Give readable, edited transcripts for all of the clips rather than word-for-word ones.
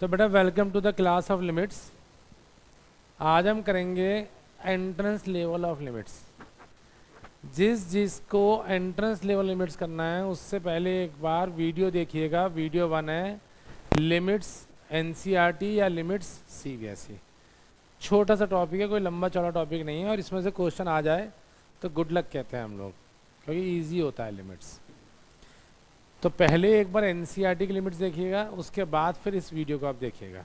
तो बेटा welcome to the class of limits. आज हम करेंगे एंट्रेंस लेवल ऑफ लिमिट्स। जिसको एंट्रेंस लेवल लिमिट्स करना है उससे पहले एक बार वीडियो देखिएगा। वीडियो 1 है लिमिट्स एनसीईआरटी या लिमिट्स सीबीएसई। छोटा सा टॉपिक है, कोई लंबा चौड़ा टॉपिक नहीं है, और इसमें से क्वेश्चन आ जाए तो गुड लक कहते हैं हम लोग, क्योंकि ईजी होता है लिमिट्स। तो पहले एक बार एनसीईआरटी की लिमिट्स देखिएगा, उसके बाद फिर इस वीडियो को आप देखिएगा।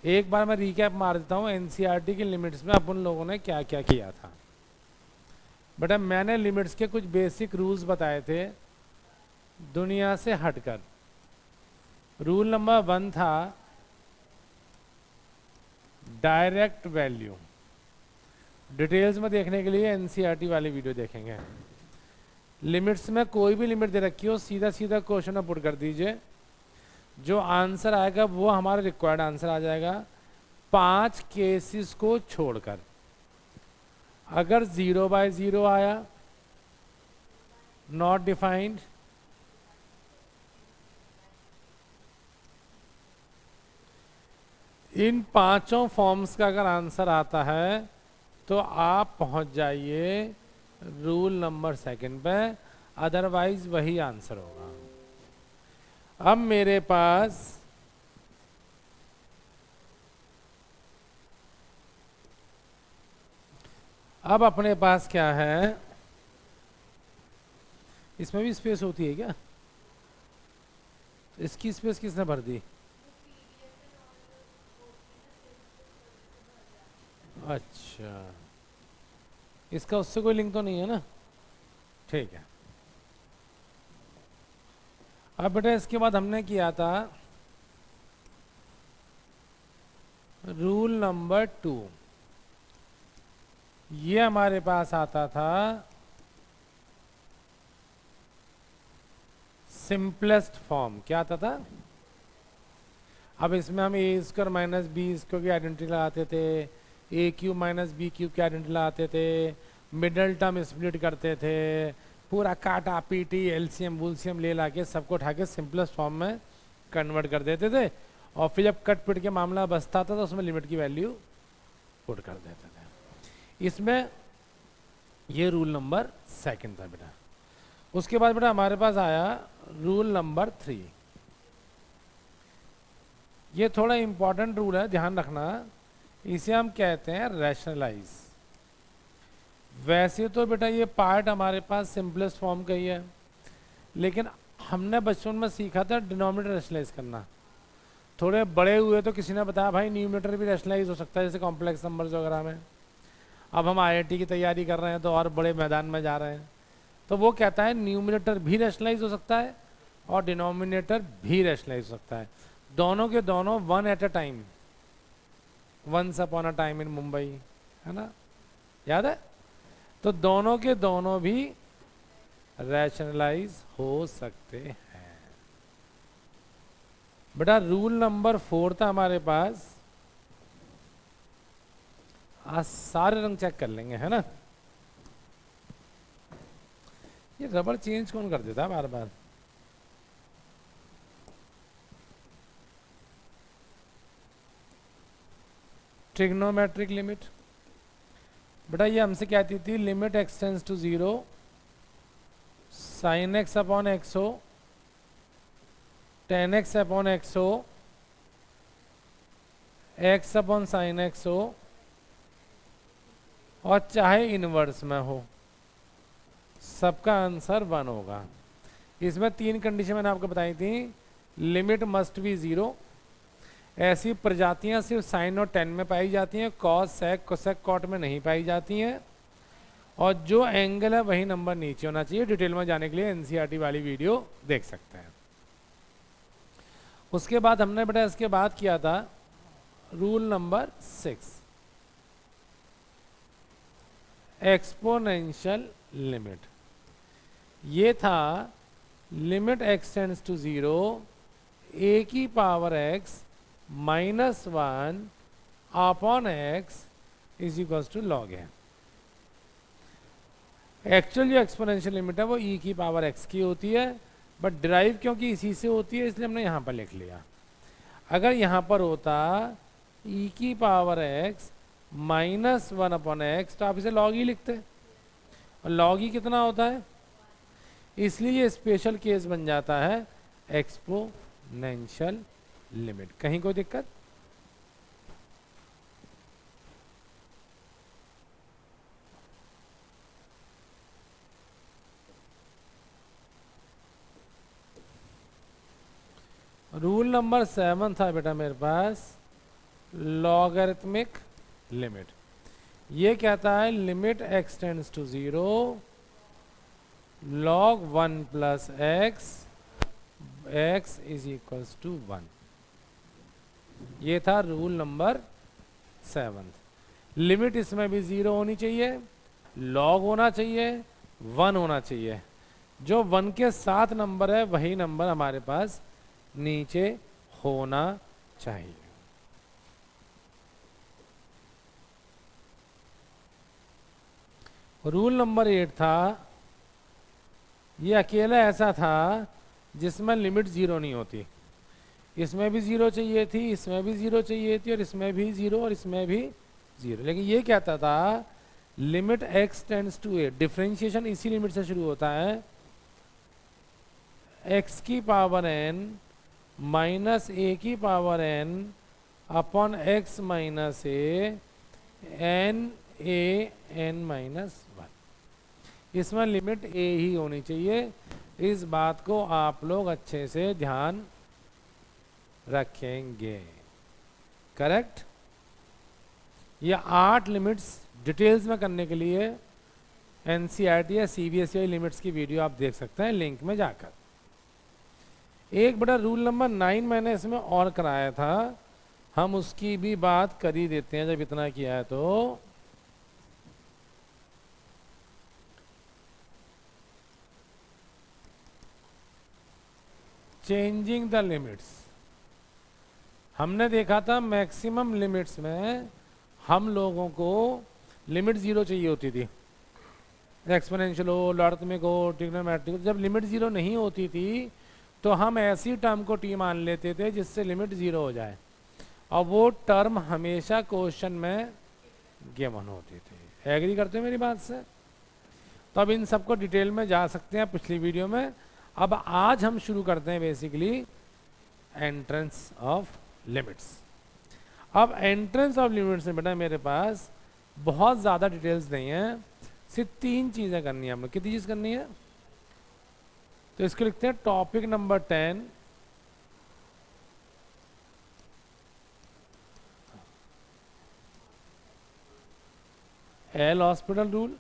एक बार मैं रीकैप मार देता हूँ एनसीईआरटी की लिमिट्स में अपन लोगों ने क्या क्या किया था। बेटा मैंने लिमिट्स के कुछ बेसिक रूल्स बताए थे दुनिया से हटकर। रूल नंबर 1 था डायरेक्ट वैल्यू। डिटेल्स में देखने के लिए एनसीईआरटी वाली वीडियो देखेंगे। लिमिट्स में कोई भी लिमिट दे रखी हो सीधा सीधा क्वेश्चन में पुट कर दीजिए, जो आंसर आएगा वो हमारा रिक्वायर्ड आंसर आ जाएगा 5 केसेस को छोड़कर। अगर 0/0 आया नॉट डिफाइंड, इन पांचों फॉर्म्स का अगर आंसर आता है तो आप पहुंच जाइए रूल नंबर 2 पे, अदरवाइज वही आंसर होगा। अब मेरे पास अपने पास क्या है, इसमें भी स्पेस होती है क्या? इसकी स्पेस किसने भर दी? अच्छा, इसका उससे कोई लिंक तो नहीं है ना? ठीक है। अब बेटा इसके बाद हमने किया था रूल नंबर 2। ये हमारे पास आता था सिंपलेस्ट फॉर्म। क्या आता था? अब इसमें हम ए स्क्वायर माइनस बी स्क्वायर की आइडेंटिटी लगाते थे, ए क्यूब माइनस बी क्यूब की आइडेंटिटी लगाते थे, मिडल टर्म स्प्लिट करते थे, पूरा काटा पीटी एलसीएम वुलसीएम ले ला के सबको उठा के सिंपलेस्ट फॉर्म में कन्वर्ट कर देते थे, और फिर जब कट पिट के मामला बचता था तो उसमें लिमिट की वैल्यू पुट कर देते थे। इसमें ये रूल नंबर 2 था बेटा। उसके बाद बेटा हमारे पास आया रूल नंबर 3। ये थोड़ा इंपॉर्टेंट रूल है, ध्यान रखना। इसे हम कहते हैं रैशनलाइज। वैसे तो बेटा ये पार्ट हमारे पास सिंपलेस्ट फॉर्म का ही है, लेकिन हमने बचपन में सीखा था डिनोमिनेटर रैशनलाइज करना। थोड़े बड़े हुए तो किसी ने बताया भाई न्यूमरेटर भी रैशनलाइज हो सकता है, जैसे कॉम्प्लेक्स नंबर्स वगैरह में। अब हम आईआईटी की तैयारी कर रहे हैं तो और बड़े मैदान में जा रहे हैं, तो वो कहता है न्यूमरेटर भी रैशनलाइज हो सकता है और डिनोमिनेटर भी रैशनलाइज हो सकता है। दोनों के दोनों one at a time, once upon a time in Mumbai, है ना, याद है? तो दोनों के दोनों भी रैशनलाइज हो सकते हैं। बेटा रूल नंबर 4 था हमारे पास। आज सारे रंग चेक कर लेंगे, है ना? ये रबड़ चेंज कौन कर देता है बार बार? Trigonometric limit. बेटा ये हमसे कहती थी limit extends to 0 sin x upon x हो, tan x अपॉन एक्स हो, x अपॉन साइन एक्स हो, और चाहे इनवर्स में हो, सबका आंसर 1 होगा। इसमें 3 कंडीशन मैंने आपको बताई थी। Limit must be 0। ऐसी प्रजातियां सिर्फ साइन और टेन में पाई जाती हैं, कॉस सेक कोसेक कॉट में नहीं पाई जाती हैं, और जो एंगल है वही नंबर नीचे होना चाहिए। डिटेल में जाने के लिए एनसीईआरटी वाली वीडियो देख सकते हैं। उसके बाद हमने बेटा इसके बाद किया था रूल नंबर 6, एक्सपोनेंशियल लिमिट। ये था लिमिट एक्सटेंड्स टू 0 ए की power x -1 upon x is equal to log है। एक्चुअल जो एक्सपोनेंशियल लिमिट है वो e की पावर x की होती है, बट डिराइव क्योंकि इसी से होती है इसलिए हमने यहाँ पर लिख लिया। अगर यहाँ पर होता e की पावर x माइनस 1/x तो आप इसे log e लिखते, और log e कितना होता है, इसलिए ये स्पेशल केस बन जाता है एक्सपोनेंशियल लिमिट। कहीं कोई दिक्कत? रूल नंबर 7 था बेटा मेरे पास, लॉगरिथमिक लिमिट। ये कहता है limit x tends to 0 log 1 plus x is equals to 1। ये था रूल नंबर 7। लिमिट इसमें भी 0 होनी चाहिए, लॉग होना चाहिए, 1 होना चाहिए। जो 1 के साथ नंबर है वही नंबर हमारे पास नीचे होना चाहिए। रूल नंबर 8 था, ये अकेला ऐसा था जिसमें लिमिट 0 नहीं होती। इसमें भी 0 चाहिए थी, इसमें भी 0 चाहिए थी, और इसमें भी 0 और इसमें भी 0। लेकिन ये कहता था limit x tends to a, differentiation इसी लिमिट से शुरू होता है, x की पावर n माइनस a की power n upon x minus a n a n minus 1। इसमें लिमिट a ही होनी चाहिए। इस बात को आप लोग अच्छे से ध्यान रखेंगे। करेक्ट? ये 8 लिमिट्स डिटेल्स में करने के लिए एनसीईआरटी या सीबीएसई लिमिट्स की वीडियो आप देख सकते हैं लिंक में जाकर। एक बड़ा रूल नंबर 9 मैंने इसमें और कराया था, हम उसकी भी बात कर ही देते हैं जब इतना किया है तो। Changing the limits. हमने देखा था मैक्सिमम लिमिट्स में हम लोगों को लिमिट 0 चाहिए होती थी, एक्सपोनेंशियल हो, लॉगरिथमिक हो, ट्रिग्नोमेट्रिक। जब लिमिट 0 नहीं होती थी तो हम ऐसी टर्म को टी मान लेते थे जिससे लिमिट 0 हो जाए, और वो टर्म हमेशा क्वेश्चन में गिवन होती थी। एग्री करते हो मेरी बात से? तो अब इन सबको डिटेल में जा सकते हैं पिछली वीडियो में। अब आज हम शुरू करते हैं बेसिकली एंट्रेंस ऑफ लिमिट्स। अब एंट्रेंस ऑफ लिमिट्स में बेटा मेरे पास बहुत ज़्यादा डिटेल्स नहीं है, सिर्फ 3 चीज़ें करनी है। हम लोग कितनी चीज़ करनी है? तो इसको लिखते हैं topic number 10, L'Hospital rule.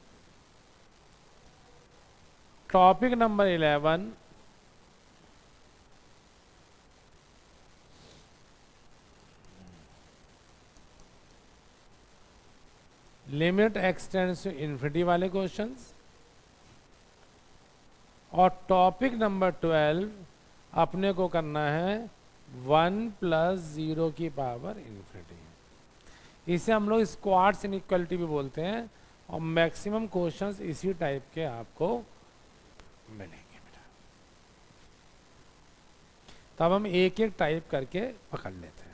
Topic number 11, limit extends to infinity वाले क्वेश्चंस। और टॉपिक नंबर 12 अपने को करना है 1 प्लस 0 की पावर इन्फिनिटी। इसे हम लोग स्क्वाड्स इनइक्वालिटी भी बोलते हैं, और मैक्सिमम क्वेश्चंस इसी टाइप के आपको मिलेंगे बेटा। तब हम एक एक टाइप करके पकड़ लेते हैं।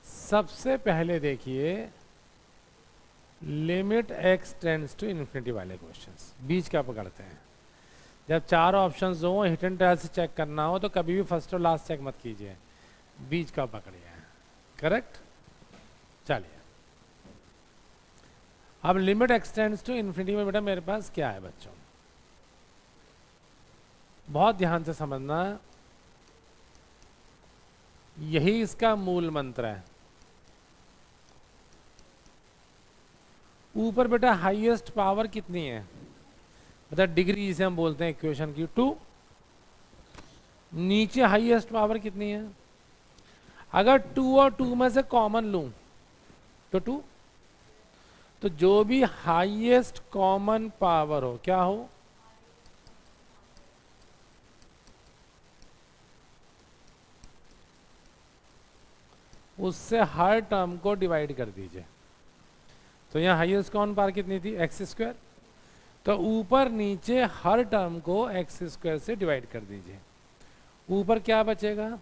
सबसे पहले देखिए limit x tends to infinity वाले क्वेश्चंस, बीच का पकड़ते हैं। जब 4 ऑप्शंस हो, हिट एंड ट्रायल से चेक करना हो तो कभी भी फर्स्ट और लास्ट चेक मत कीजिए, बीच का पकड़िए। करेक्ट? चलिए अब limit x tends to infinity में बेटा मेरे पास क्या है बच्चों, बहुत ध्यान से समझना, यही इसका मूल मंत्र है। ऊपर बेटा हाईएस्ट पावर कितनी है, मतलब डिग्री जिसे हम बोलते हैं इक्वेशन की, 2। नीचे हाईएस्ट पावर कितनी है? अगर 2 और 2 में से कॉमन लूं तो 2। तो जो भी हाईएस्ट कॉमन पावर हो, क्या हो? उससे हर टर्म को डिवाइड कर दीजिए। तो यहाँ हाईएस्ट कॉमन पावर कितनी थी? x²। तो ऊपर नीचे हर टर्म को x² से डिवाइड कर दीजिए। ऊपर क्या बचेगा?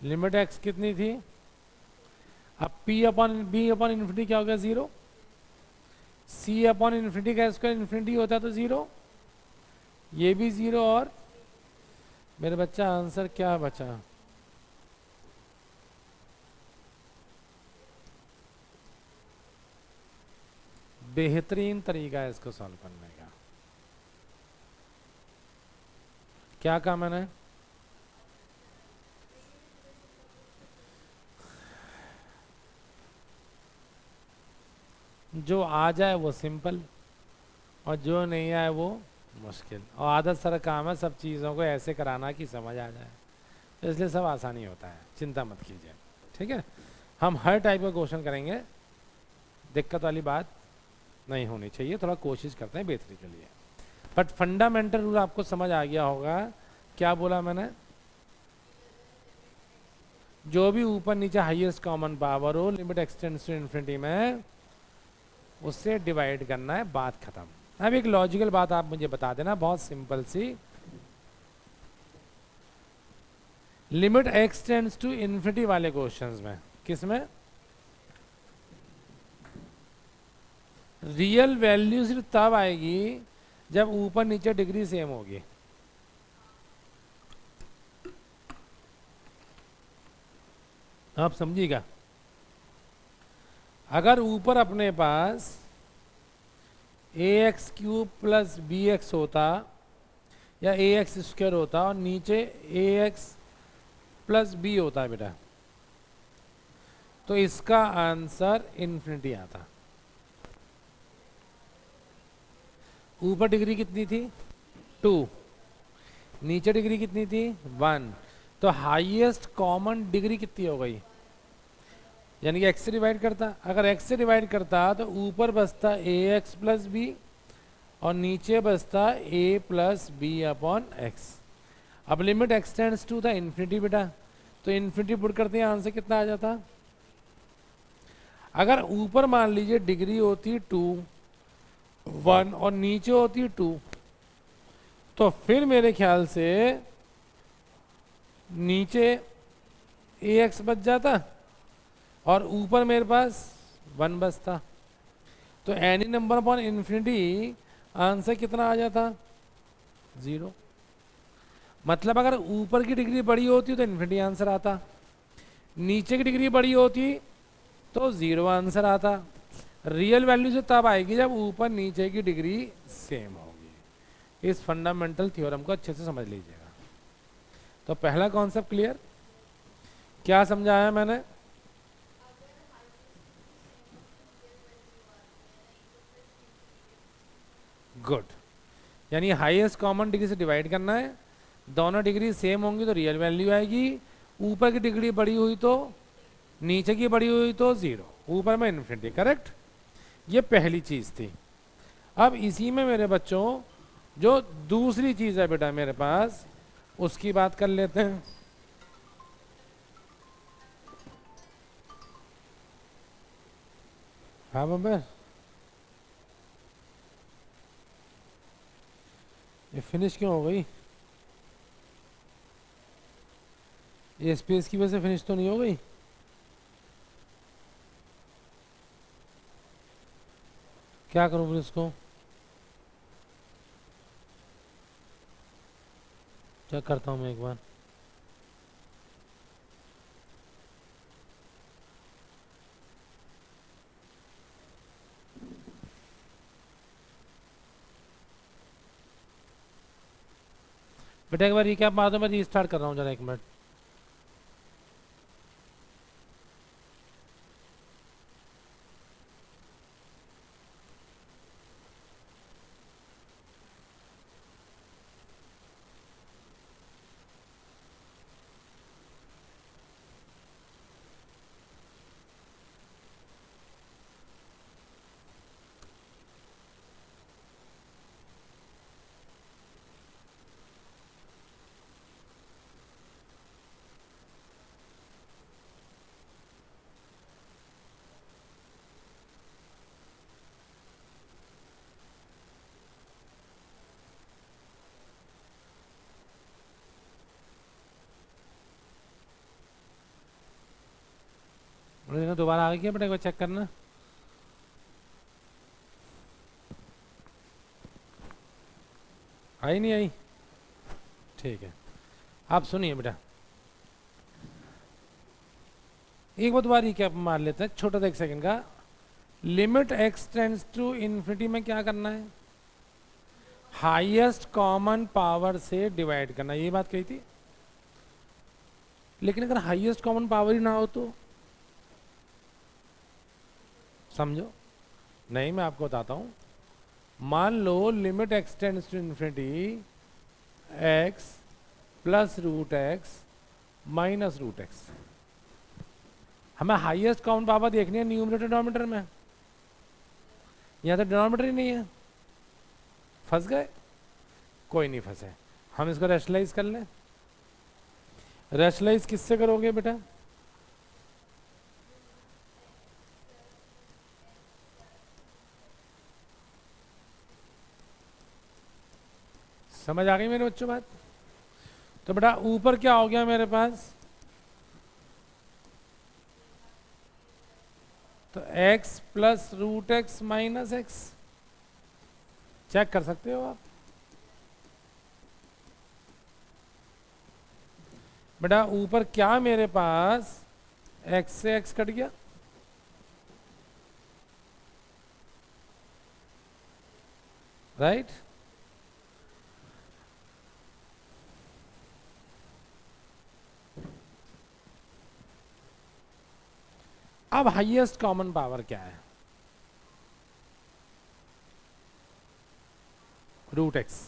लिमिट एक्स कितनी थी? अब P upon B upon infinity क्या हो गया? 0। सी अपॉन इन्फिनिटी का स्क्वायर इन्फिनिटी होता है तो 0, ये भी 0। और मेरे बच्चा आंसर क्या बचा? बेहतरीन तरीका है इसको सॉल्व करने का। क्या कहा मैंने? जो आ जाए वो सिंपल, और जो नहीं आए वो मुश्किल। और आदत सारा काम है सब चीज़ों को ऐसे कराना कि समझ आ जाए, तो इसलिए सब आसानी होता है, चिंता मत कीजिए। ठीक है, हम हर टाइप का क्वेश्चन करेंगे, दिक्कत वाली बात नहीं होनी चाहिए। थोड़ा कोशिश करते हैं बेहतरी के लिए, बट फंडामेंटल रूल आपको समझ आ गया होगा। क्या बोला मैंने? जो भी ऊपर नीचे हाईएस्ट कॉमन पावर हो, लिमिट एक्सटेंड्स टू इन्फिनिटी में, उससे डिवाइड करना है, बात खत्म। अब एक लॉजिकल बात आप मुझे बता देना, बहुत सिंपल सी। Limit x tends to infinity वाले क्वेश्चंस में, किसमें रियल वैल्यू सिर्फ तब आएगी जब ऊपर नीचे डिग्री सेम होगी। आप समझिएगा, अगर ऊपर अपने पास A X cube plus B X होता या ए एक्स स्क्वायर होता और नीचे ए एक्स प्लस बी होता है बेटा, तो इसका आंसर इन्फिनिटी आता। ऊपर डिग्री कितनी थी? 2, नीचे डिग्री कितनी थी? 1, तो हाईएस्ट कॉमन डिग्री कितनी हो गई? यानी कि एक्स से डिवाइड करता, अगर एक्स से डिवाइड करता तो ऊपर बचता ए एक्स प्लस बी और नीचे बचता A plus B upon x. अब limit extends to the infinity बेटा, तो इन्फिनिटी पुट करते हैं, आंसर कितना आ जाता? अगर ऊपर मान लीजिए डिग्री होती 2, 1 और नीचे होती 2, तो फिर मेरे ख्याल से नीचे ए एक्स बच जाता और ऊपर मेरे पास 1 बचता, तो any number upon infinity answer कितना आ जाता? 0। मतलब अगर ऊपर की डिग्री बड़ी होती तो इन्फिनिटी आंसर आता, नीचे की डिग्री बड़ी होती तो 0 आंसर आता। रियल वैल्यू से तब आएगी जब ऊपर नीचे की डिग्री सेम होगी। इस फंडामेंटल थ्योरम को अच्छे से समझ लीजिएगा। तो पहला कॉन्सेप्ट क्लियर? क्या समझाया मैंने? गुड, यानी हाईएस्ट कॉमन डिग्री से डिवाइड करना है, दोनों डिग्री सेम होंगी तो रियल वैल्यू आएगी। ऊपर की डिग्री बड़ी हुई तो, नीचे की बड़ी हुई तो 0, ऊपर में इन्फिनिटी। करेक्ट, ये पहली चीज थी। अब इसी में मेरे बच्चों जो दूसरी चीज है बेटा मेरे पास, उसकी बात कर लेते हैं। हाँ बाबा, ये फिनिश क्यों हो गई? ये स्पेस की वजह से फिनिश तो नहीं हो गई? क्या करूं फिर इसको? चेक करता हूं मैं एक बार। बेटा एक बार ये क्या बात है, मैं रीस्टार्ट कर रहा हूँ जरा, 1 मिनट। रीना दोबारा आ गई क्या बेटा, एक बार चेक करना। आई नहीं आई? ठीक है, आप सुनिए बेटा, एक बार दोबारा रिकैप मार लेते हैं छोटा सा, 1 सेकंड का। Limit x tends to infinity में क्या करना है? हाईएस्ट कॉमन पावर से डिवाइड करना, ये बात कही थी। लेकिन अगर हाईएस्ट कॉमन पावर ही ना हो तो समझो, नहीं मैं आपको बताता हूं। मान लो limit x tends to infinity x plus root x minus root X. हमें हाईएस्ट कॉमन पावर देखनी है न्यूमरेटर डिनोमिनेटर में, यहां तो डिनोमिनेटर ही नहीं है। फंस गए? कोई नहीं फंसे, हम इसको रैशनलाइज कर लें। रैशनलाइज किससे करोगे बेटा? समझ आ गई मेरे बच्चों बात? तो बेटा ऊपर क्या हो गया मेरे पास? तो x plus root x minus x, check कर सकते हो आप। बेटा ऊपर क्या मेरे पास x से x कट गया, राइट? अब हाईएस्ट कॉमन पावर क्या है? Root x.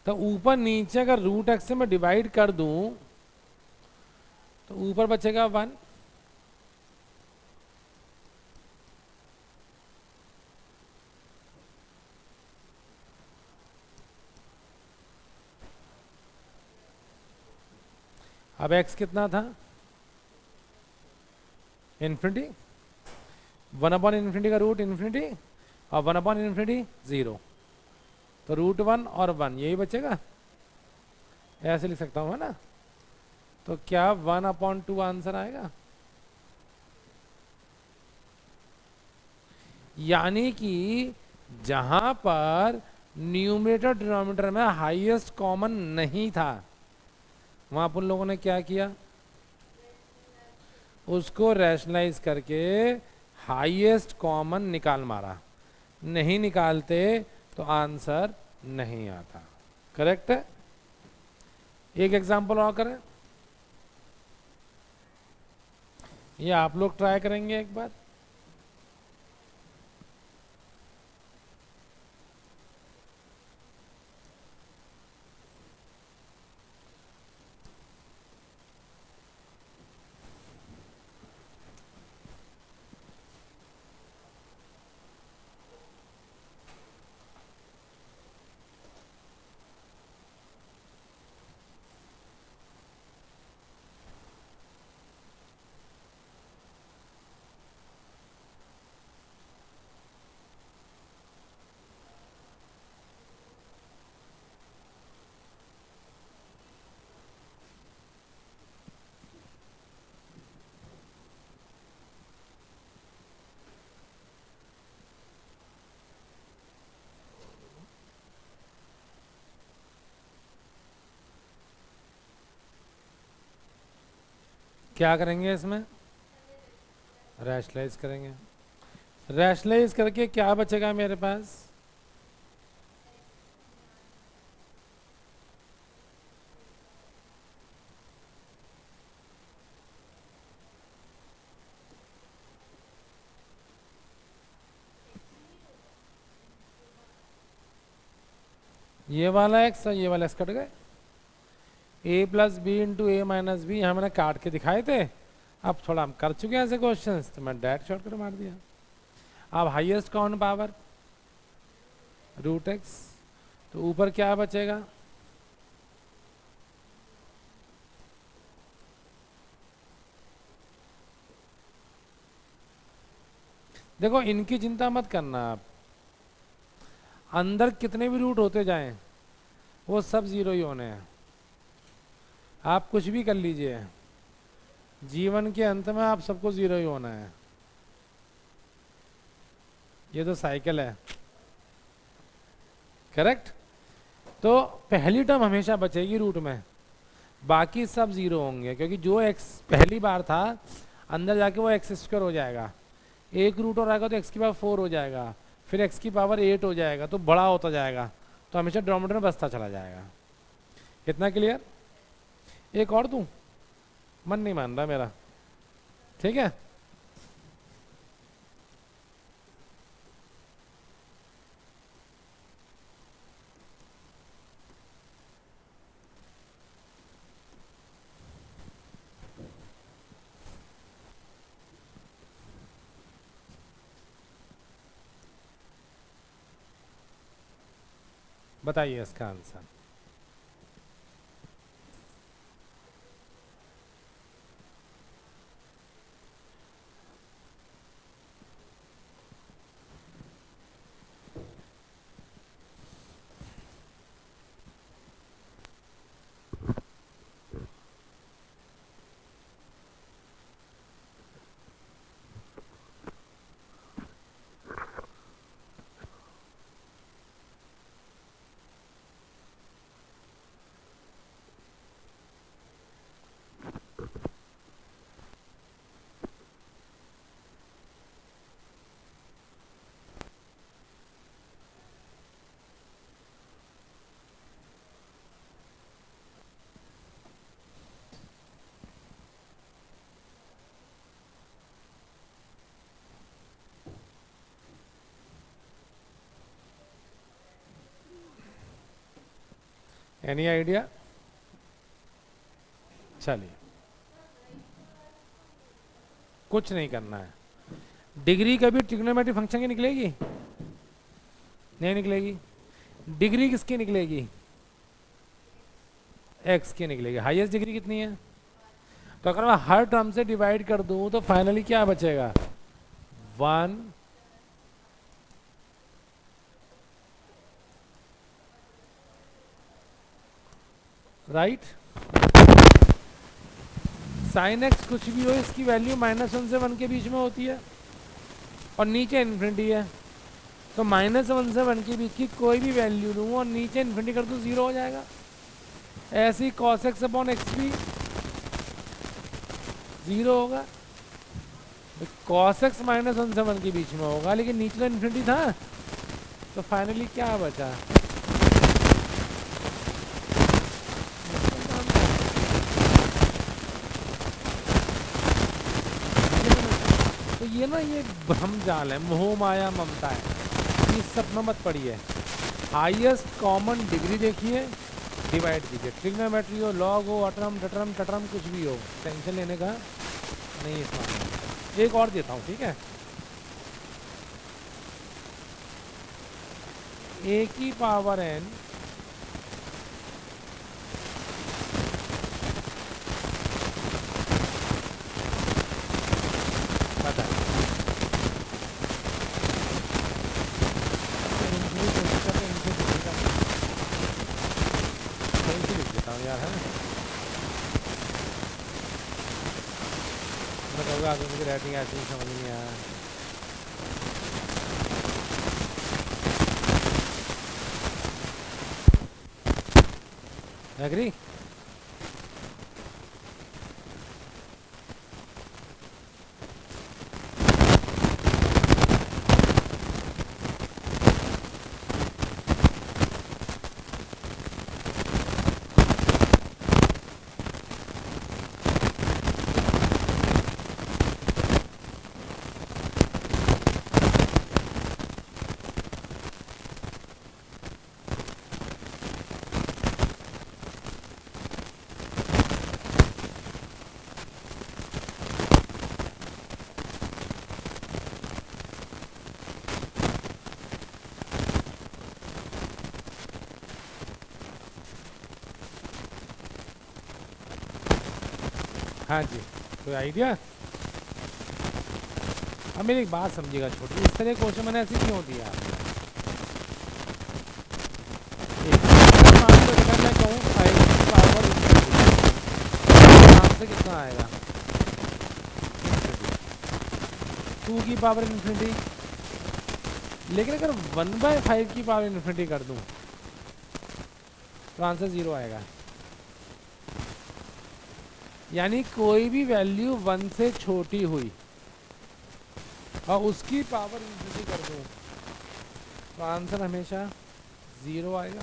तो ऊपर नीचे अगर रूट एक्स से मैं डिवाइड कर दूं तो ऊपर बचेगा 1। अब x कितना था? इन्फिनिटी। 1/इन्फिनिटी का रूट इन्फिनिटी और 1/इन्फिनिटी 0, तो रूट 1 और 1 यही बचेगा, ऐसे लिख सकता हूँ है ना? तो क्या 1/2 आंसर आएगा? यानी कि जहां पर न्यूमरेटर डिनोमिनेटर में हाईएस्ट कॉमन नहीं था, वहां अपन लोगों ने क्या किया? उसको रैशनलाइज करके हाईएस्ट कॉमन निकाल मारा। नहीं निकालते तो आंसर नहीं आता। करेक्ट है? एक एग्जांपल और करें, ये आप लोग ट्राई करेंगे एक बार। क्या करेंगे इसमें? रैशनलाइज करेंगे। रैशनलाइज करके क्या बचेगा मेरे पास? ये वाला x और ये वाला x कट गए। a plus B into A minus B हमने काट के दिखाए थे, अब थोड़ा हम कर चुके हैं ऐसे क्वेश्चंस, तो मैं डायरेक्ट शॉर्टकट मार दिया। अब highest common power root x, तो ऊपर क्या बचेगा? देखो इनकी चिंता मत करना आप, अंदर कितने भी रूट होते जाएं वो सब जीरो ही होने हैं, आप कुछ भी कर लीजिए। जीवन के अंत में आप सबको जीरो ही होना है, ये तो साइकिल है, करेक्ट। तो पहली टर्म हमेशा बचेगी रूट में, बाकी सब जीरो होंगे, क्योंकि जो एक्स पहली बार था अंदर जाके वो एक्स स्क्वायर हो जाएगा, एक रूट और आएगा तो एक्स की पावर 4 हो जाएगा, फिर एक्स की पावर 8 हो जाएगा, तो बड़ा होता जाएगा, तो हमेशा डिनोमिनेटर में बसता चला जाएगा। कितना क्लियर? एक और दूं? मन नहीं मान रहा मेरा, ठीक है। बताइए इसका आंसर। Any idea? चलिए, कुछ नहीं करना है। डिग्री कभी ट्रिग्नोमेट्रिक फंक्शन की निकलेगी? नहीं निकलेगी। डिग्री किसकी निकलेगी? एक्स की निकलेगी। हाईएस्ट डिग्री कितनी है? तो अगर मैं हर टर्म से डिवाइड कर दूं तो फाइनली क्या बचेगा? 1, राइट। साइन एक्स कुछ भी हो, इसकी वैल्यू -1 से 1 के बीच में होती है और नीचे इन्फिनिटी है, तो -1 से 1 के बीच की कोई भी वैल्यू लूँ और नीचे इन्फिनिटी कर दूँ, 0 हो जाएगा। ऐसे ही cos x अपॉन एक्स भी 0 होगा। cos x -1 से 1 के बीच में होगा, लेकिन नीचे तो इन्फिनिटी था, तो फाइनली क्या बचा? तो ये ना, ये भ्रम जाल है, मोह माया ममता है, इस सब में मत पड़िए। हाईएस्ट कॉमन डिग्री देखिए, डिवाइड कीजिए। ट्रिग्नोमेट्री हो, लॉग हो, अटरम डटरम टटरम कुछ भी हो, टेंशन लेने का नहीं इसमें। एक और देता हूँ, ठीक है। a की पावर n मुझे राइटिंग ऐसे ही समझ नहीं आया। एग्री? हाँ जी, कोई आइडिया? अब मेरी एक बात समझिएगा छोटी, इस तरह क्वेश्चन मैंने ऐसे क्यों दिया? मैं कहूँ 5 की पावर नाम से कितना आएगा? 2 की पावर इन्फिनिटी, लेकिन अगर 1/5 की पावर इन्फिनिटी कर दूं तो आंसर 0 आएगा। यानी कोई भी वैल्यू 1 से छोटी हुई और उसकी पावर इन्फिनिटी कर दूं तो आंसर हमेशा 0 आएगा।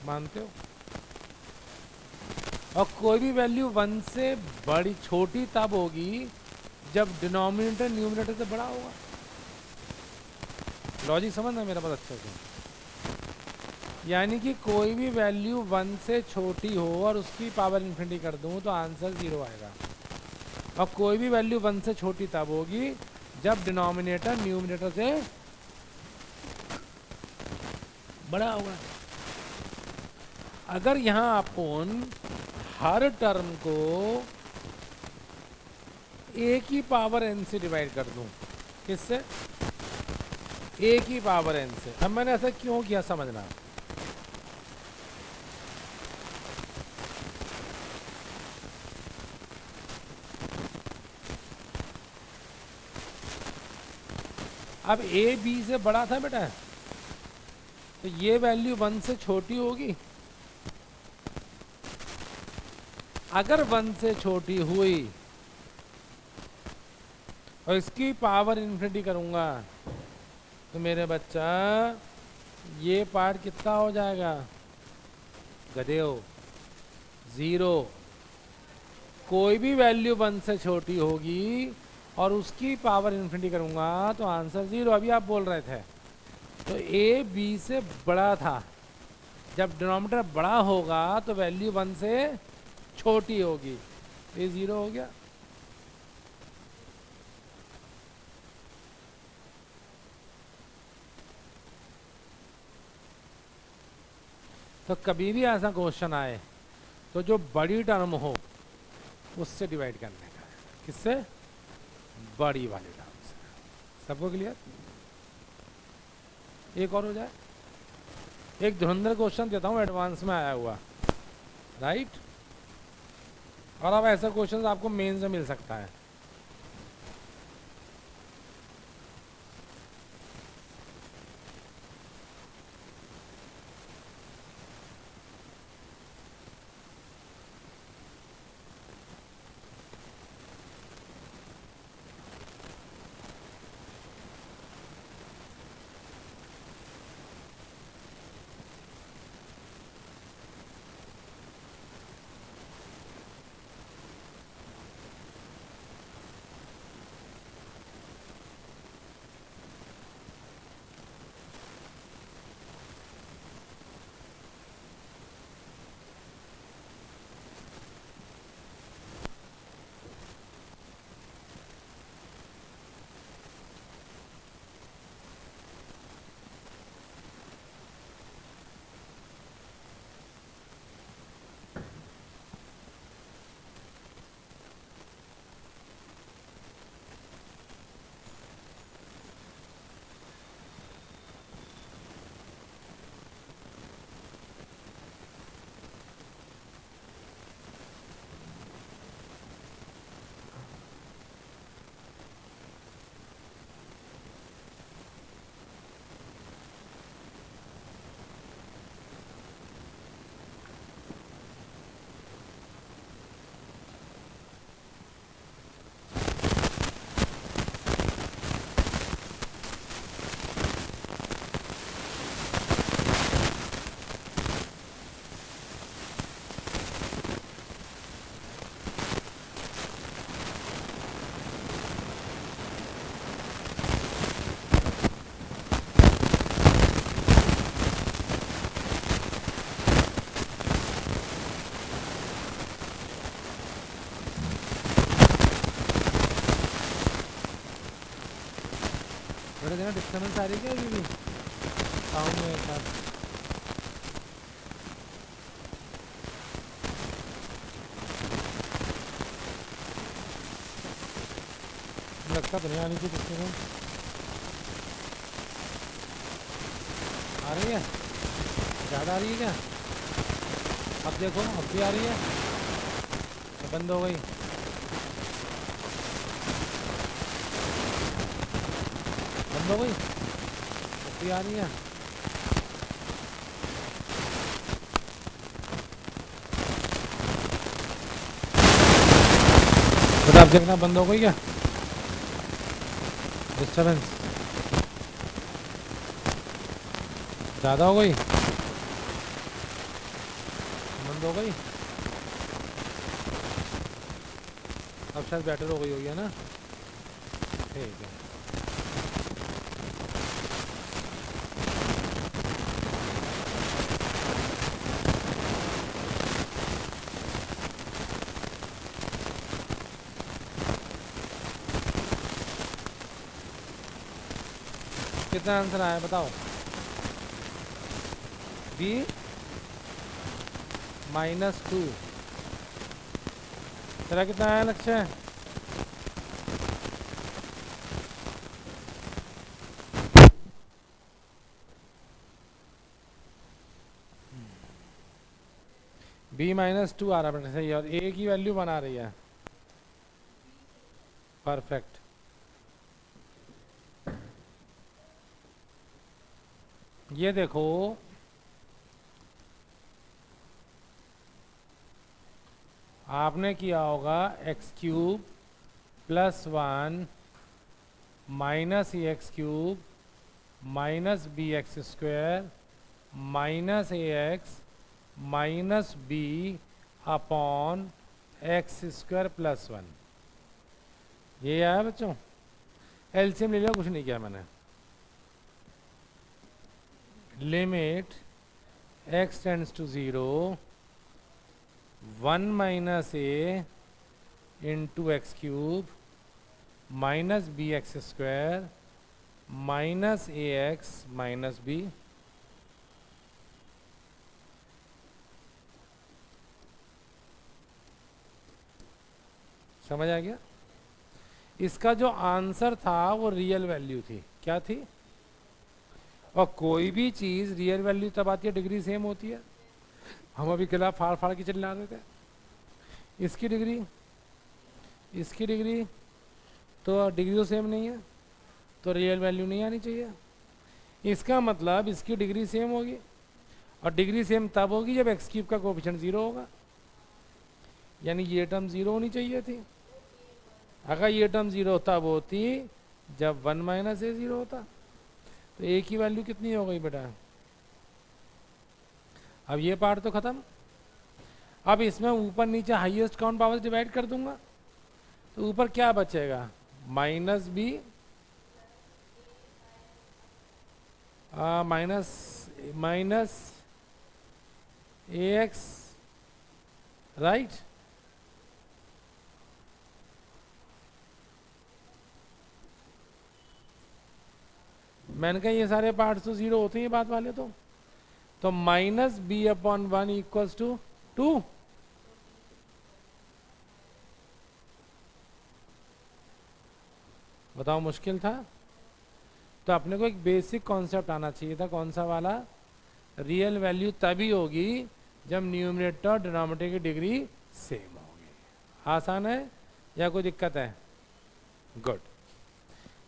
मानते हो? और कोई भी वैल्यू 1 से बड़ी छोटी तब होगी जब डिनोमिनेटर न्यूमरेटर से बड़ा होगा। लॉजिक समझना मेरा बहुत अच्छे से। यानी कि कोई भी वैल्यू 1 से छोटी हो और उसकी पावर इन्फिनिटी कर दूं तो आंसर 0 आएगा। और कोई भी वैल्यू 1 से छोटी तब होगी जब डिनोमिनेटर न्यूमरेटर से बड़ा होगा। अगर यहाँ अपन हर टर्म को a की पावर n से डिवाइड कर दूं, किससे? a की पावर n से। अब मैंने ऐसा क्यों किया समझना। अब a b से बड़ा था बेटा, तो ये वैल्यू 1 से छोटी होगी। अगर 1 से छोटी हुई और इसकी पावर इन्फिनिटी करूंगा तो मेरे बच्चा ये पार्ट कितना हो जाएगा? गधे हो, 0। कोई भी वैल्यू 1 से छोटी होगी और उसकी पावर इन्फिनिटी करूंगा तो आंसर 0। अभी आप बोल रहे थे तो a b से बड़ा था, जब डिनोमिनेटर बड़ा होगा तो वैल्यू 1 से छोटी होगी, ये 0 हो गया। तो कभी भी ऐसा क्वेश्चन आए तो जो बड़ी टर्म हो उससे डिवाइड करने का। किससे? बड़ी वाली टर्म से। सबको क्लियर? एक और हो जाए। एक धुरंधर क्वेश्चन देता हूँ एडवांस में आया हुआ, राइट? और अब ऐसा क्वेश्चन आपको मेंस में मिल सकता है। डिस्टर्बेंस आ रही है क्या अभी भी? साउंड में एक बार लगता तो नहीं आनी चाहिए डिस्टर्बेंस। आ रही है? ज़्यादा आ रही है क्या? अब देखो, अब भी आ रही है, तो बंद हो गई। बंद हो गई, कॉपी आ रही है। बता, आप देखना बंद हो गई क्या डिस्टर्बेंस? ज़्यादा हो गई, बंद हो गई। अब शायद बेटर हो गई होगी, है ना? ठीक है। कितना आंसर आया बताओ? बी -2। तेरा कितना आया लक्ष्य? B -2 आ रहा है, सही है। और A की वैल्यू बना रही है, परफेक्ट। ये देखो, आपने किया होगा x³ +1 -ax³ -bx² -ax -b upon x² +1। ये आया बच्चों? एलसीएम ले लिया, कुछ नहीं किया मैंने। Limit x tends to 0 1 -a into x³ -bx² -ax -b। समझ आ गया? इसका जो आंसर था वो रियल वैल्यू थी। क्या थी? और कोई भी चीज़ रियल वैल्यू तब आती है डिग्री सेम होती है। हम अभी खिलाफ फाड़ फाड़ के चिल्ला रहे थे, इसकी डिग्री इसकी डिग्री, तो डिग्री तो सेम नहीं है, तो रियल वैल्यू नहीं आनी चाहिए। इसका मतलब इसकी डिग्री सेम होगी, और डिग्री सेम तब होगी जब x³ का कोएफिशिएंट 0 होगा। यानी ये टर्म 0 होनी चाहिए थी। अगर ये टर्म 0 तब होती जब 1 - a 0 होता। तो a की वैल्यू कितनी हो गई बेटा? अब ये पार्ट तो खत्म। अब इसमें ऊपर नीचे हाईएस्ट काउंट पावर डिवाइड कर दूंगा, तो ऊपर क्या बचेगा? -b -ax, right? मैंने कहा ये सारे पार्ट्स तो 0 होते हैं, बात वाले तो -b/1 = 2। बताओ, मुश्किल था? तो अपने को एक बेसिक कॉन्सेप्ट आना चाहिए था। कौन सा वाला? रियल वैल्यू तभी होगी जब न्यूमरेटर और डिनोमिनेटर की डिग्री सेम होगी। आसान है या कोई दिक्कत है? गुड।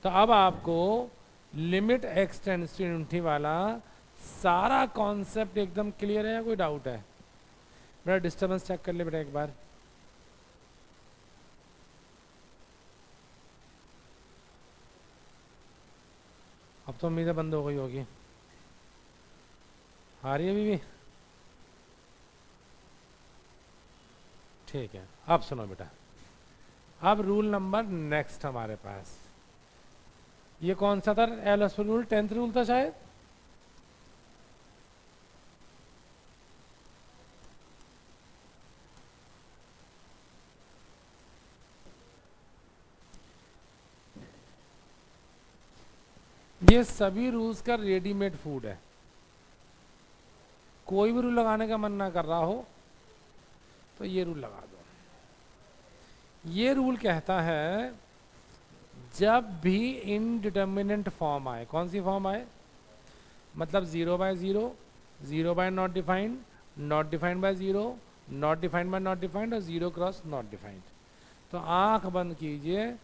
तो अब आपको लिमिट x टेंड्स टू ∞ वाला सारा कॉन्सेप्ट एकदम क्लियर है या कोई डाउट है? मेरा डिस्टर्बेंस चेक कर ले बेटा एक बार। अब तो उम्मीदें बंद हो गई होगी। आ रही है अभी भी? ठीक है। अब सुनो बेटा, अब रूल नंबर नेक्स्ट हमारे पास, ये कौन सा था? एलस रूल, 10th रूल था शायद। ये सभी रूल्स का रेडीमेड फूड है। कोई भी रूल लगाने का मन ना कर रहा हो तो ये रूल लगा दो। ये रूल कहता है जब भी इनडिटर्मिनेंट फॉर्म आए, कौन सी फॉर्म आए? मतलब 0/0, 0/नॉट defined, not defined by 0, not defined by not defined, और 0 क्रॉस नॉट डिफाइंड। तो आंख बंद कीजिए